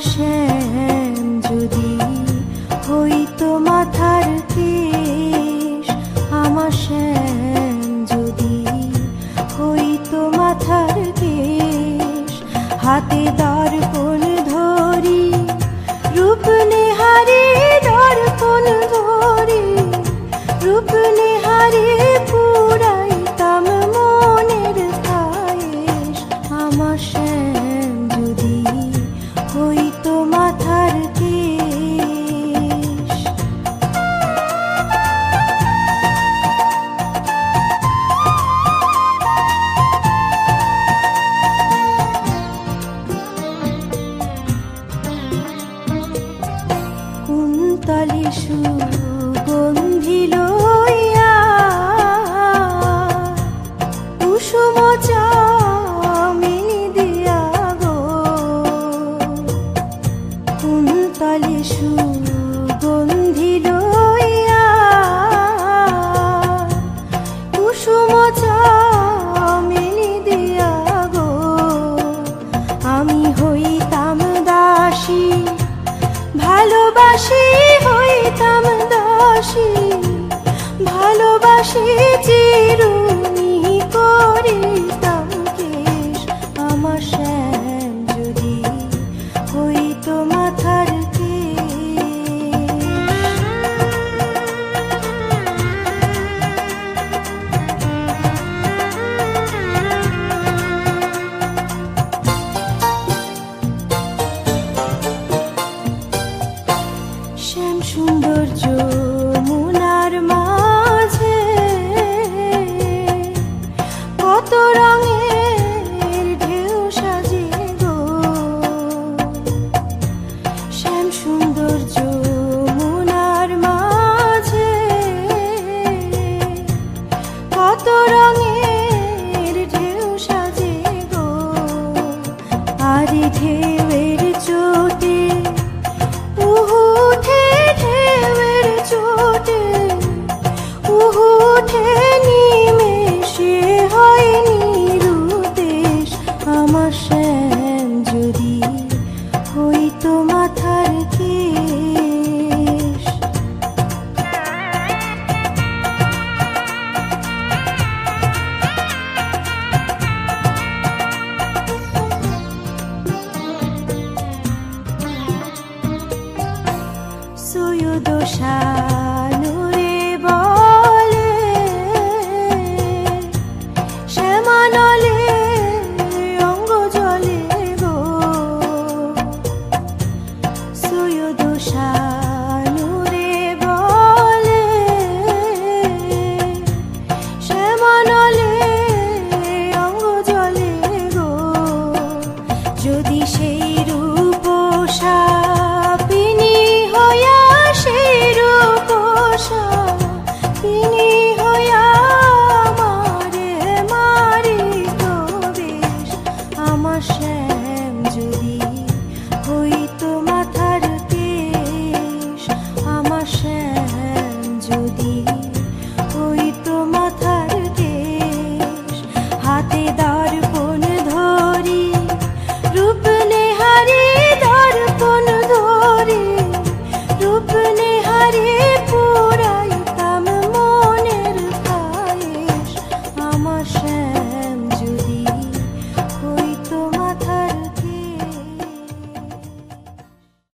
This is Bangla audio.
শ্যাম যদি হইতো মাথার কেশ, আমার শ্যাম যদি হইতো মাথার কেশ, হাতে দর্পণ ধরি রূপ নেহারি, দর্পণ ধরি রূপ নেহারি পুরাইতাম মনের খায়েশ, আমার শ্যাম যদি হইতো মাথার কেশ। কুন্তলে সুগন্ধি লইয়া কুসুম চামেলি দিয়া গো, কুন্তলে সুগন্ধি লইয়া কুসুম চামেলি দিয়া গো, আমি হইতাম দাসী ভালোবাসি, হইতাম দাসী ভালোবাসি চিরুনি করিতাম কেশ, আমার শ্যাম যদি হইতো মাথার কেশ। শ্যাম সুন্দর যমুনার মাঝে কত রঙের ঢেউ সাজে গো, শ্যাম সুন্দর যমুনার মাঝে কত রঙের ঢেউ সাজে গো, আর ঢেউয়ের চোটে উঠে ঢেউয়ের চোটে উঠে নিমেষে হয় নিরুদ্দেশ, আমার শ্যাম যদি হইতো মাথার কেশ। সৈয়দ শানুরে বলে শ্যামানলে অঙ্গ জলে গো, সৈয়দ শানুরে বলে শ্যামানলে অঙ্গ জলে গো, যদি সেই রূপসা